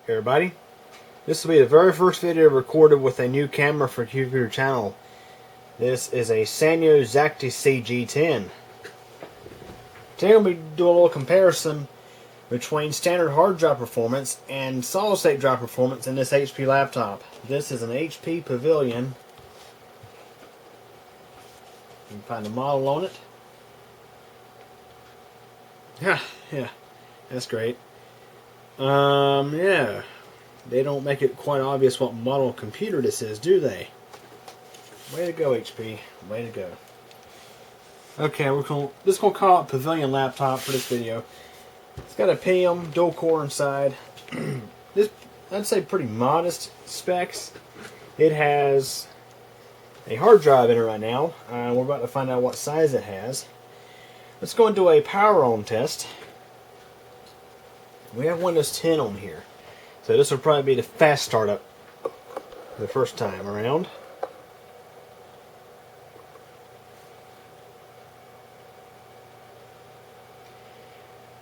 Everybody, this will be the very first video recorded with a new camera for your channel. This is a Sanyo Xacti CG10. Today we'll be doing a little comparison between standard hard drive performance and solid state drive performance in this HP laptop. This is an HP Pavilion. You can find the model on it. Yeah, that's great. Yeah, they don't make it quite obvious what model computer this is, do they? Way to go, HP. Way to go. Okay, just gonna call it Pavilion laptop for this video. It's got a Pentium dual core inside. This, I'd say, pretty modest specs. It has a hard drive in it right now. We're about to find out what size it has. Let's go and do a power on test. We have Windows 10 on here, so this will probably be the fast startup the first time around.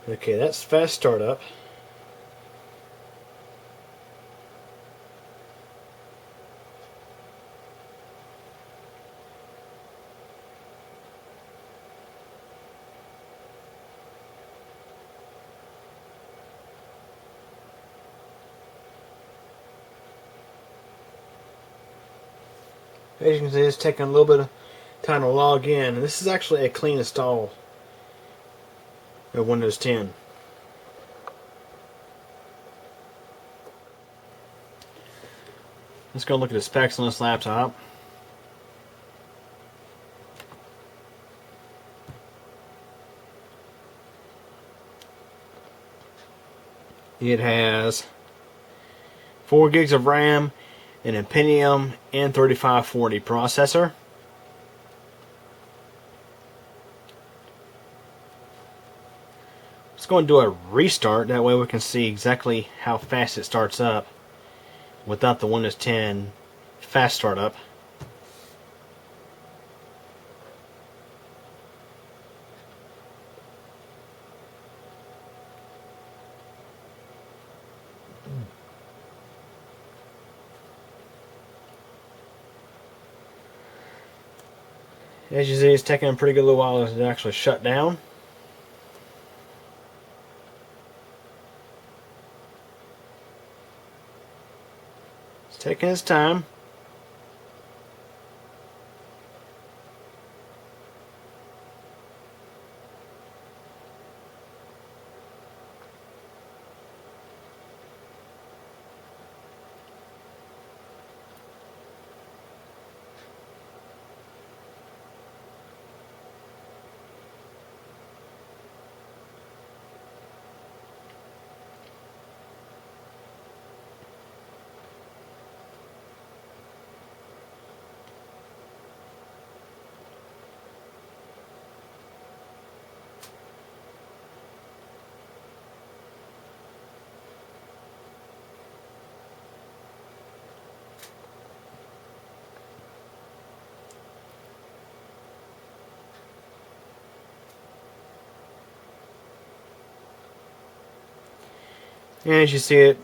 Okay, that's fast startup. As you can see, it's taking a little bit of time to log in. And this is actually a clean install of Windows 10. Let's go look at the specs on this laptop. It has 4 gigs of RAM and a Pentium N3540 processor. Let's go and do a restart, that way we can see exactly how fast it starts up without the Windows 10 fast startup. As you see, it's taking a pretty good little while to actually shut down. It's taking its time. And as you see, it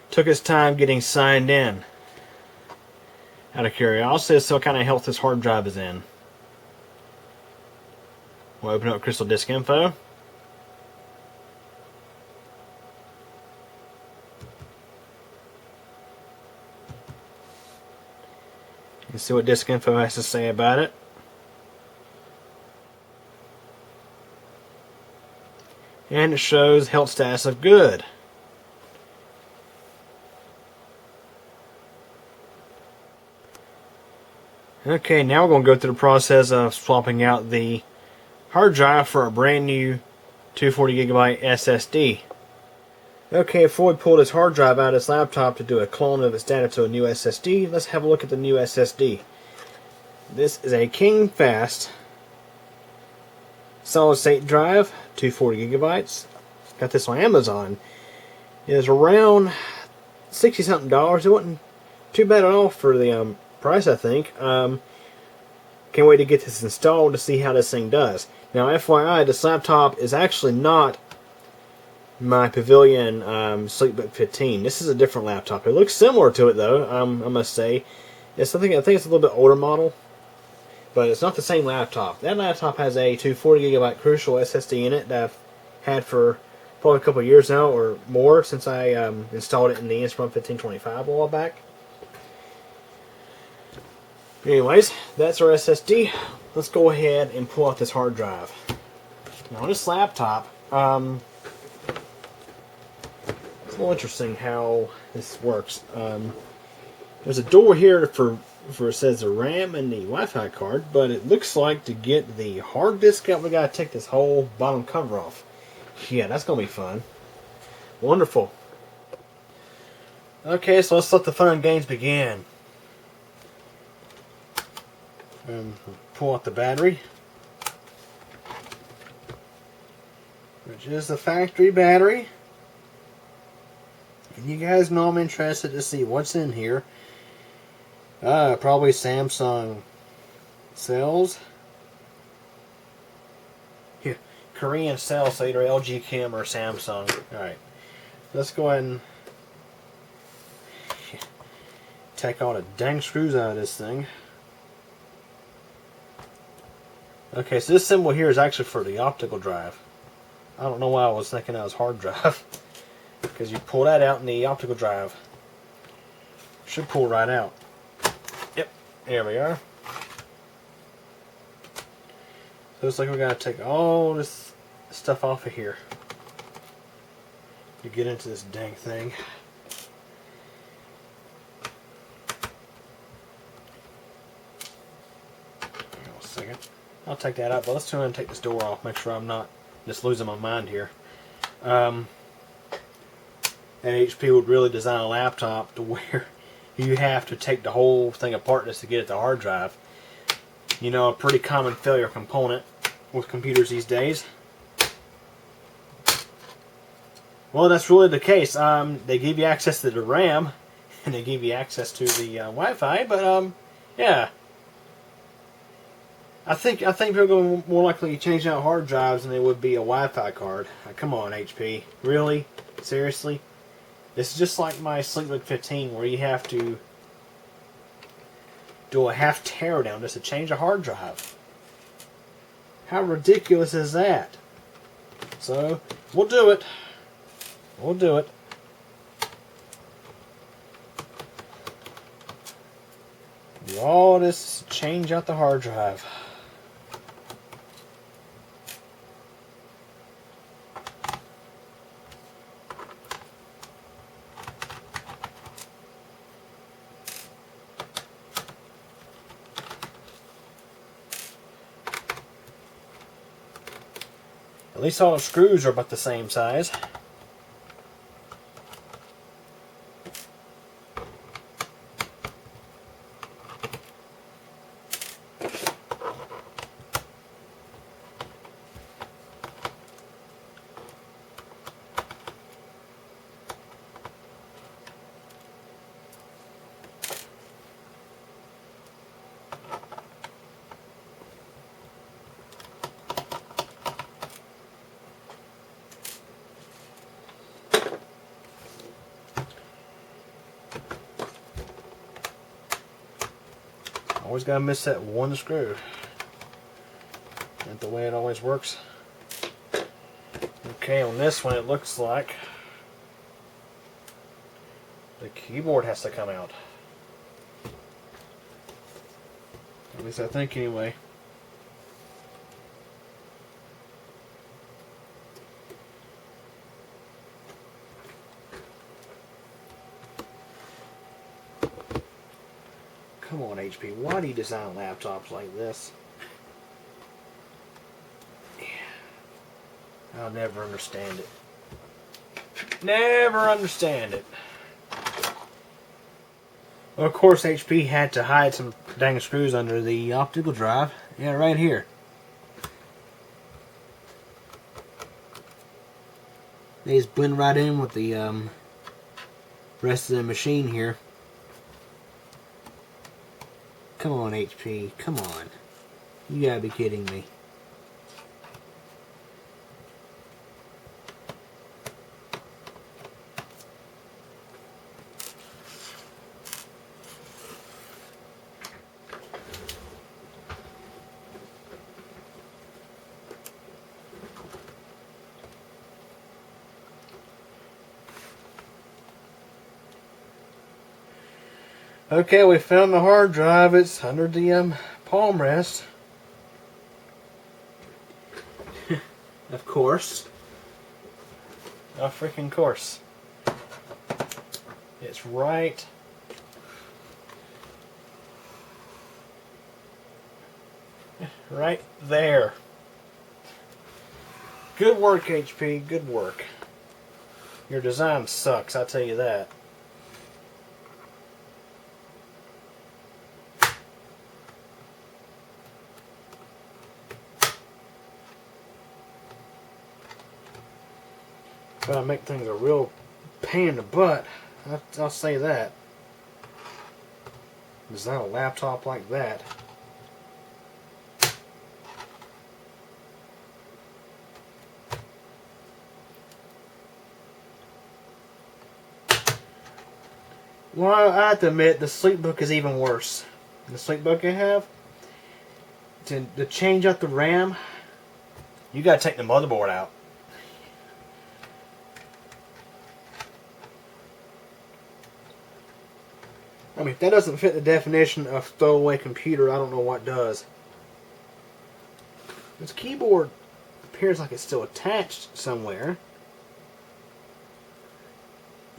took its time getting signed in. Out of curiosity, so what kind of health this hard drive is in. We'll open up Crystal Disk Info. You can see what Disk Info has to say about it. And it shows health status of good. Okay, now we're going to go through the process of swapping out the hard drive for a brand new 240GB SSD. Okay, before we pull this hard drive out of this laptop to do a clone of its data to a new SSD, let's have a look at the new SSD. This is a King Fast solid state drive, 240GB. Got this on Amazon. It is around $60 something. It wasn't too bad at all for the price, I think. Can't wait to get this installed to see how this thing does. Now, FYI, this laptop is actually not my Pavilion Sleepbook 15. This is a different laptop. It looks similar to it though. I must say, I think it's a little bit older model, but it's not the same laptop. That laptop has a 240GB Crucial SSD in it that I've had for probably a couple of years now or more since I installed it in the Inspiron 1525 a while back. Anyways, that's our SSD. Let's go ahead and pull out this hard drive. Now on this laptop, it's a little interesting how this works. There's a door here for it says the RAM and the Wi-Fi card, but it looks like to get the hard disk out, we gotta take this whole bottom cover off. Yeah, that's gonna be fun. Wonderful. Okay, so let's let the fun and games begin. Pull out the battery, which is the factory battery. And you guys know I'm interested to see what's in here. Probably Samsung cells. Yeah, Korean cells, so either LG Chem or Samsung. Alright, let's go ahead and take all the dang screws out of this thing. Okay, so this symbol here is actually for the optical drive. I don't know why I was thinking that was hard drive. Because you pull that out and the optical drive should pull right out. Yep, there we are. So it's like we gotta take all this stuff off of here to get into this dang thing. Hang on a second. I'll take that out, but let's try and take this door off, make sure I'm not just losing my mind here. And HP would really design a laptop to where you have to take the whole thing apart just to get at the hard drive. You know, a pretty common failure component with computers these days. Well, that's really the case. They give you access to the RAM, and they give you access to the Wi-Fi, but yeah. I think people are going to more likely change out hard drives than they would be a Wi-Fi card. Come on, HP. Really? Seriously? This is just like my Sleepbook 15 where you have to do a half teardown just to change a hard drive. How ridiculous is that? So, we'll do it. We'll do it. Do all this, change out the hard drive. At least all the screws are about the same size. Always gotta miss that one screw. That's the way it always works. Okay, on this one it looks like the keyboard has to come out. At least I think anyway. Come on, HP. Why do you design laptops like this? I'll never understand it. Never understand it. Well, of course, HP had to hide some dang screws under the optical drive. Yeah, right here. They just blend right in with the rest of the machine here. Come on, HP. Come on. You gotta be kidding me. Okay, we found the hard drive. It's under the palm rest. Of course. Of freaking course. It's right there. Good work, HP. Good work. Your design sucks, I'll tell you that. Gotta make things a real pain in the butt. I'll say that. Design a laptop like that. Well, I have to admit, the Sleepbook is even worse. The Sleepbook I have, to change out the RAM, you gotta take the motherboard out. I mean, if that doesn't fit the definition of throwaway computer, I don't know what does. This keyboard appears like it's still attached somewhere.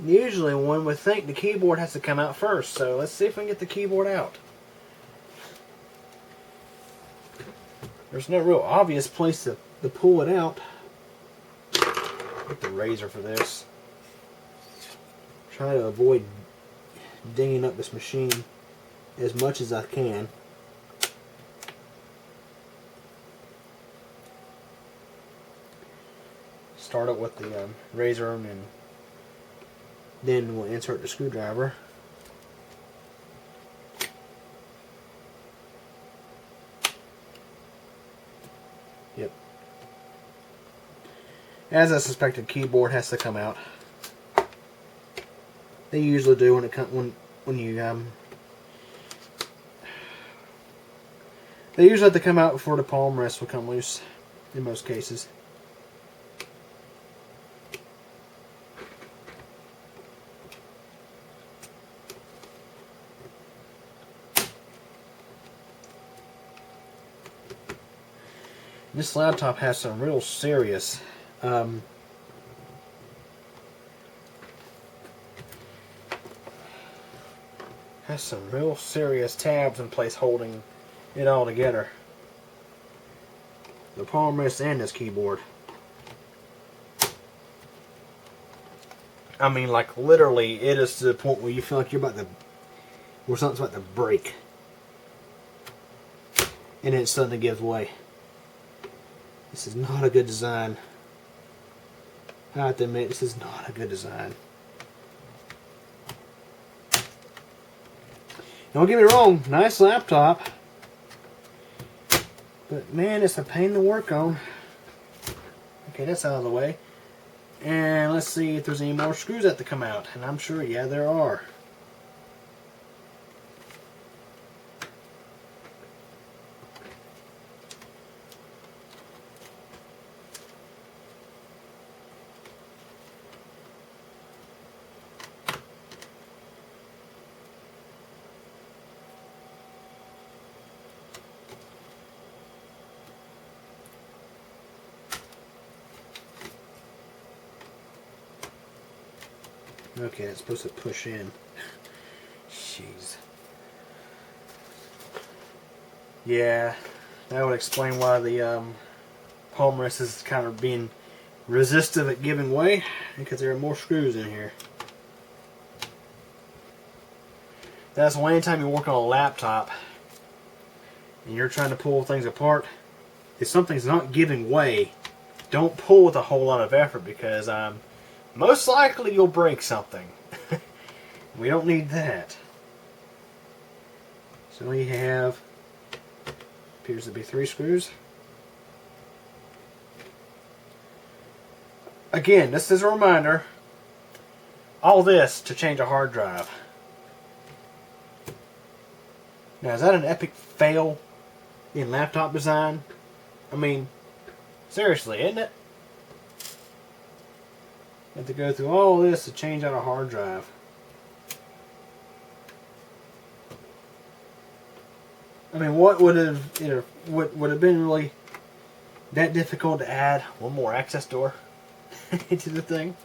Usually one would think the keyboard has to come out first, so let's see if we can get the keyboard out. There's no real obvious place to pull it out. Get the razor for this. Try to avoid dinging up this machine as much as I can. Start it with the razor, and then we'll insert the screwdriver. Yep. As I suspected, keyboard has to come out. They usually do when it when you they usually have to come out before the palm rest will come loose in most cases. This laptop has some real serious tabs in place holding it all together. The palm rest and this keyboard. I mean, like literally, it is to the point where you feel like you're about to, where something's about to break, and then it suddenly gives way. This is not a good design. I have to admit, this is not a good design. Don't get me wrong, nice laptop, but man, it's a pain to work on. Okay, that's out of the way. And let's see if there's any more screws that have to come out. And I'm sure, yeah, there are. Okay, it's supposed to push in. Jeez. Yeah, that would explain why the palm rest is kind of being resistive at giving way, because there are more screws in here. That's why anytime you work on a laptop and you're trying to pull things apart, if something's not giving way, don't pull with a whole lot of effort, because most likely you'll break something. We don't need that. So we have, appears to be 3 screws. Again, this is a reminder, all this to change a hard drive. Now, is that an epic fail in laptop design? I mean, seriously, isn't it? Have to go through all this to change out a hard drive. I mean, what would have, would have been really that difficult to add one more access door into the thing?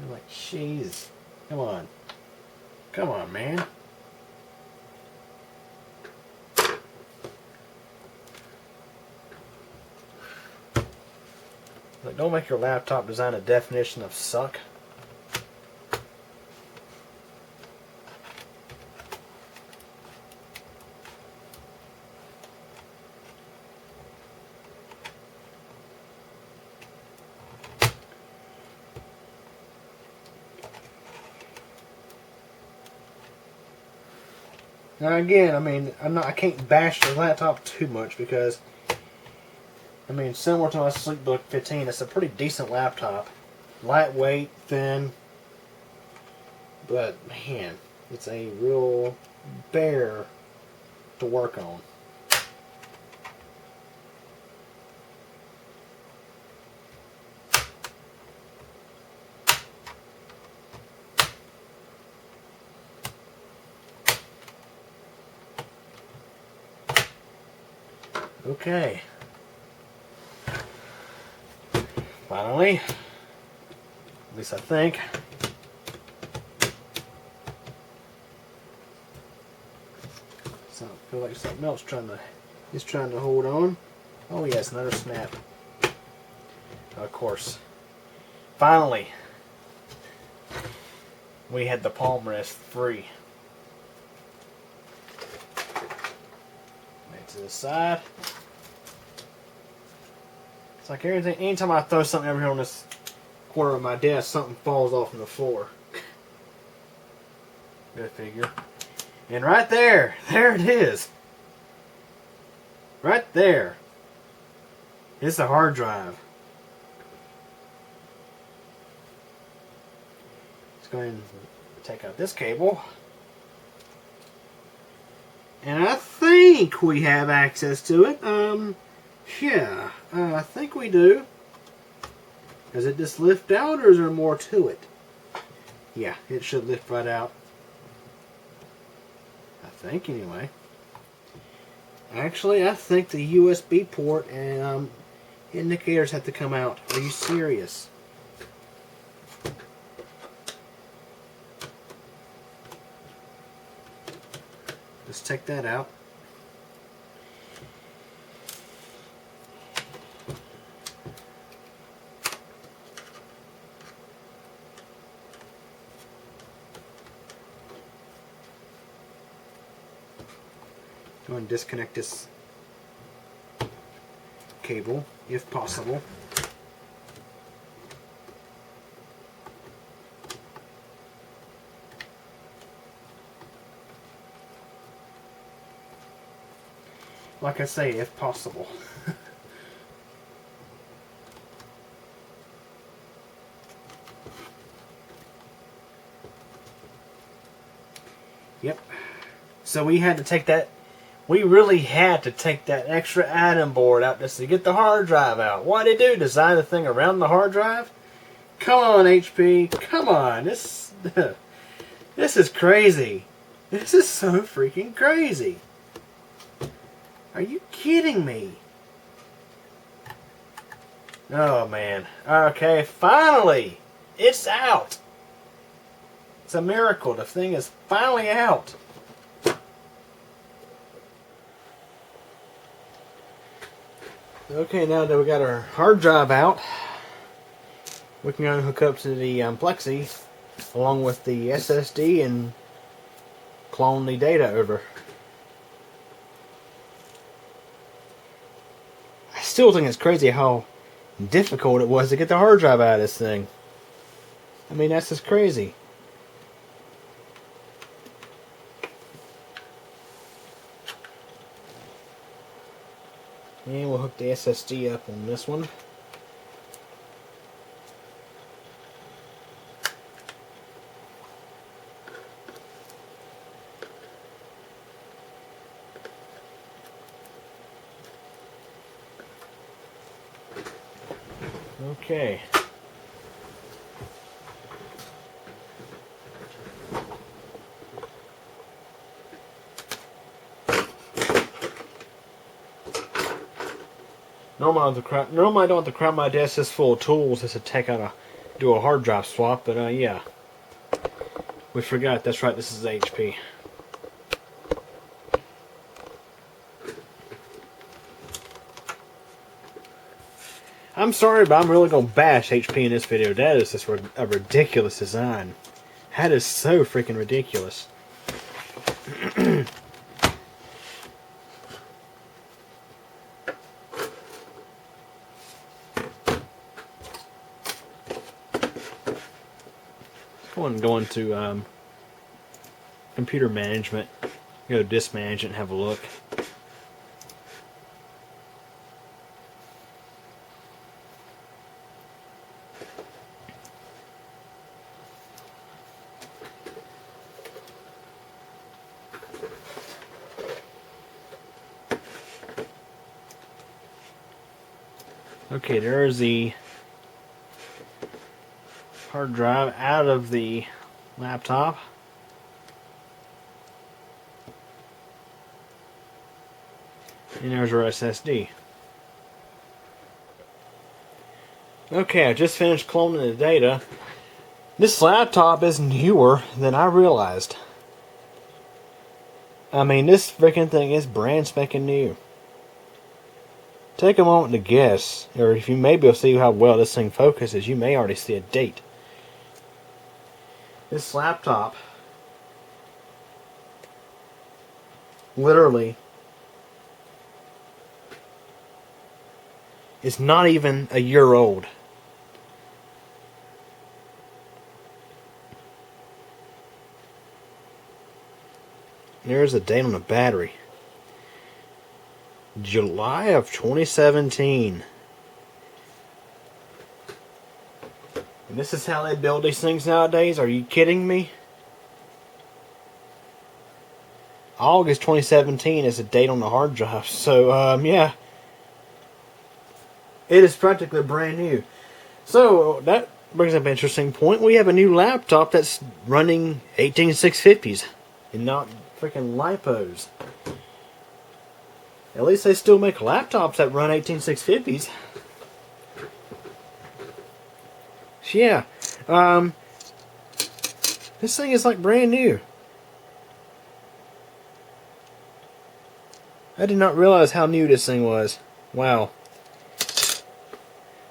You're like, jeez, come on, man. Like, don't make your laptop design a definition of suck. Now again, I mean, I can't bash the laptop too much because, I mean, similar to my Sleepbook 15, it's a pretty decent laptop. Lightweight, thin, but man, it's a real bear to work on. Okay. Finally, at least I think. So I feel like something else is trying to hold on. Oh yes, another snap. Of course. Finally, we had the palm rest free. Lay it to the side. It's like everything. Anytime I throw something over here on this corner of my desk, something falls off on the floor. Go figure. And right there it is. Right there. It's the hard drive. Let's go ahead and take out this cable. And I think we have access to it. Yeah, I think we do. Does it just lift out, or is there more to it? Yeah, it should lift right out. I think, anyway. Actually, I think the USB port and indicators have to come out. Are you serious? Let's take that out. Go ahead and disconnect this cable, if possible. Like I say, if possible. Yep. So we had to take that. We really had to take that extra add-in board out just to get the hard drive out. What did they do? Design the thing around the hard drive? Come on, HP. Come on. This is crazy. This is so freaking crazy. Are you kidding me? Oh, man. Okay, finally. It's out. It's a miracle. The thing is finally out. Okay, now that we got our hard drive out, we can go and hook up to the Plexi along with the SSD and clone the data over. I still think it's crazy how difficult it was to get the hard drive out of this thing. I mean, that's just crazy. And we'll hook the SSD up on this one. Okay. Normally I don't have to crowd my desk this full of tools just to do a hard drive swap, but yeah. We forgot, that's right, this is HP. I'm sorry, but I'm really going to bash HP in this video. That is just a ridiculous design. That is so freaking ridiculous. Go into computer management, go to disk management and have a look. Okay, there's the hard drive out of the laptop. And there's our SSD. Okay, I just finished cloning the data. This laptop is newer than I realized. I mean, this freaking thing is brand spanking new. Take a moment to guess, or if you maybe will see how well this thing focuses, you may already see a date. This laptop literally is not even a year old. There's a date on the battery. July of 2017. And this is how they build these things nowadays? Are you kidding me? August 2017 is the date on the hard drive. So, yeah. It is practically brand new. So, that brings up an interesting point. We have a new laptop that's running 18650s and not freaking LiPos. At least they still make laptops that run 18650s. Yeah. This thing is like brand new. I did not realize how new this thing was. Wow.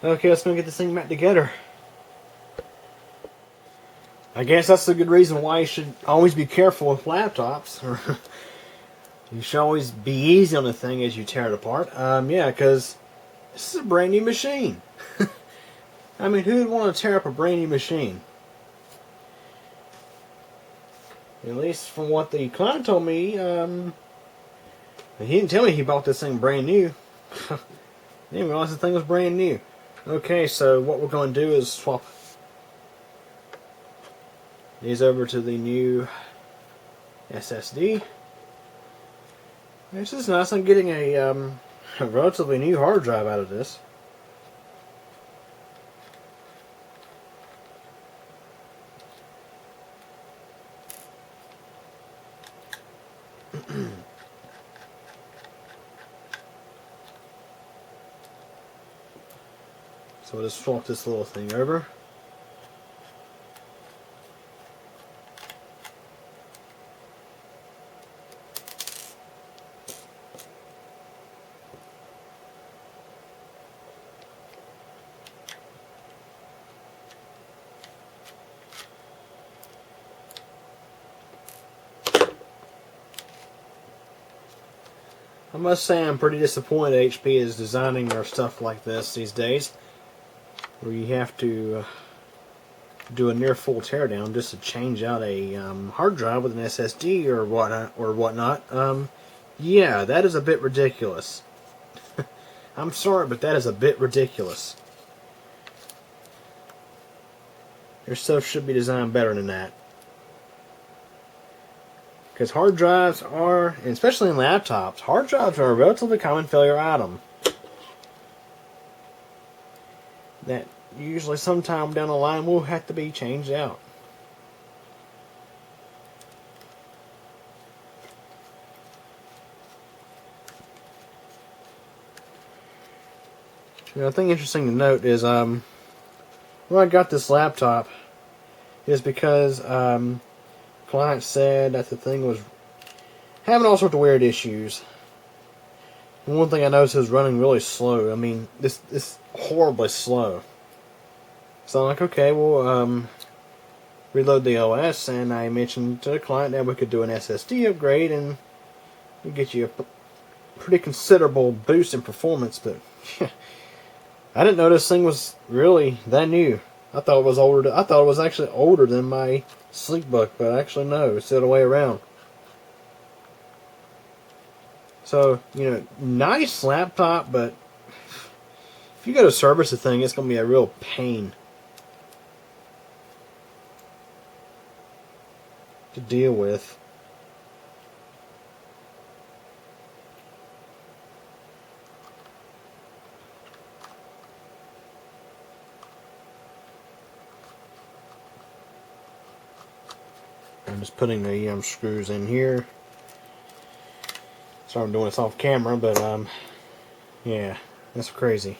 Okay, let's go get this thing back together. I guess that's a good reason why you should always be careful with laptops. You should always be easy on the thing as you tear it apart. Yeah, because this is a brand new machine. I mean, who would want to tear up a brand new machine? At least from what the client told me, he didn't tell me he bought this thing brand new. I didn't realize the thing was brand new. Okay, so what we're going to do is swap these over to the new SSD. This is nice. I'm getting a relatively new hard drive out of this. So we'll just swap this little thing over. I must say I'm pretty disappointed HP is designing their stuff like this these days, where you have to do a near full teardown just to change out a hard drive with an SSD or whatnot. Yeah, that is a bit ridiculous. I'm sorry, but that is a bit ridiculous. Your stuff should be designed better than that. Because hard drives are, and especially in laptops, hard drives are a relatively common failure item that usually sometime down the line will have to be changed out. I think interesting to note is when I got this laptop is because client said that the thing was having all sorts of weird issues. And one thing I noticed is running really slow. I mean, this horribly slow. So I'm like, okay, well, reload the OS, and I mentioned to the client that we could do an SSD upgrade and get you a pretty considerable boost in performance. But I didn't know this thing was really that new. I thought it was older. I thought it was actually older than my Sleepbook, but actually no, it's the other way around. So, nice laptop, but if you go to service the thing, it's going to be a real pain to deal with. I'm just putting the screws in here. Sorry I'm doing this off camera, but yeah, that's crazy.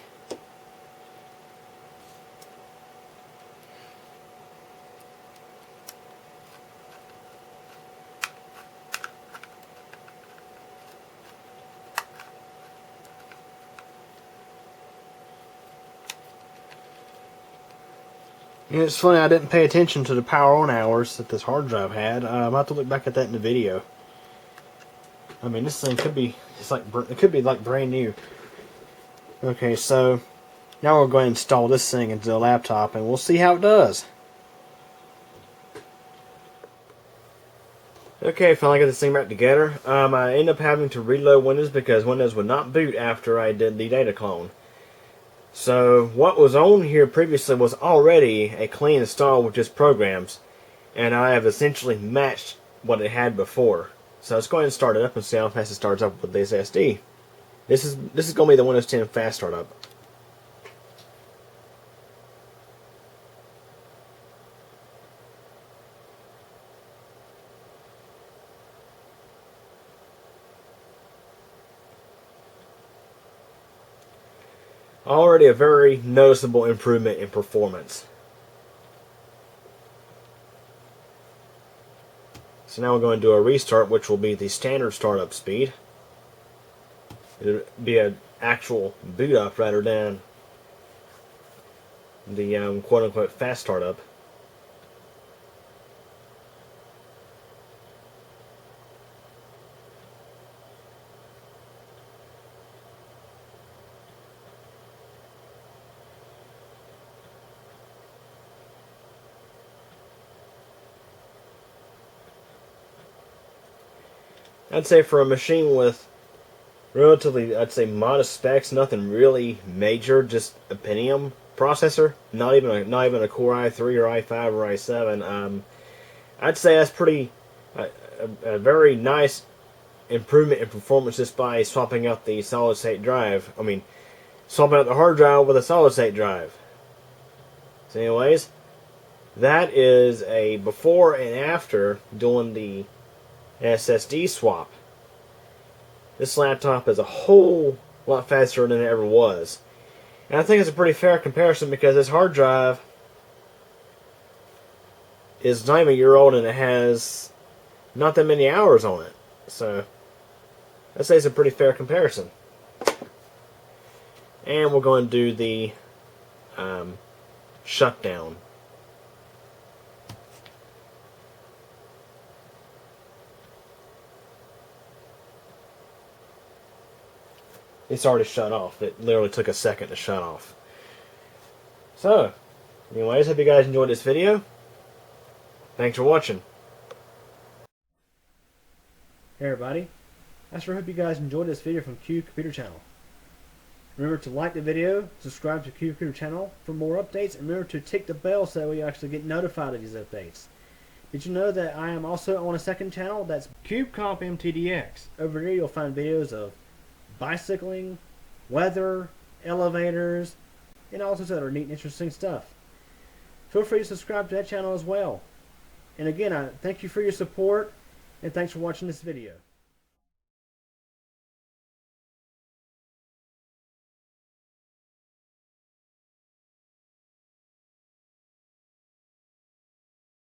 And it's funny, I didn't pay attention to the power on hours that this hard drive had. I'll have to look back at that in the video. I mean, this thing could be, it could be like brand new. Okay, so now we'll go ahead and install this thing into the laptop and we'll see how it does. Okay, finally got this thing back together. I ended up having to reload Windows because Windows would not boot after I did the data clone. So what was on here previously was already a clean install with just programs, and I have essentially matched what it had before. So let's go ahead and start it up and see how fast it starts up with the SSD. This is going to be the Windows 10 fast startup. Already a very noticeable improvement in performance. So now we're going to do a restart, which will be the standard startup speed. It'll be an actual boot up rather than the quote-unquote fast startup. I'd say for a machine with relatively, I'd say modest specs, nothing really major, just a Pentium processor, not even a Core i3 or i5 or i7. I'd say that's pretty a very nice improvement in performance just by swapping out the solid state drive. I mean, swapping out the hard drive with a solid state drive. So, anyways, that is a before and after doing the SSD swap. This laptop is a whole lot faster than it ever was. And I think it's a pretty fair comparison because this hard drive is not even a year old and it has not that many hours on it. So I'd say it's a pretty fair comparison. And we're going to do the shutdown. It's already shut off. It literally took a second to shut off. So, anyways, hope you guys enjoyed this video. Thanks for watching. Hey everybody, I sure hope you guys enjoyed this video from Q Computer Channel. Remember to like the video, subscribe to Q Computer Channel for more updates, and remember to tick the bell so that you actually get notified of these updates. Did you know that I am also on a second channel that's CubeComp MTDX? Over there you'll find videos of bicycling, weather, elevators, and all sorts of other neat and interesting stuff. Feel free to subscribe to that channel as well. And again, I thank you for your support, and thanks for watching this video.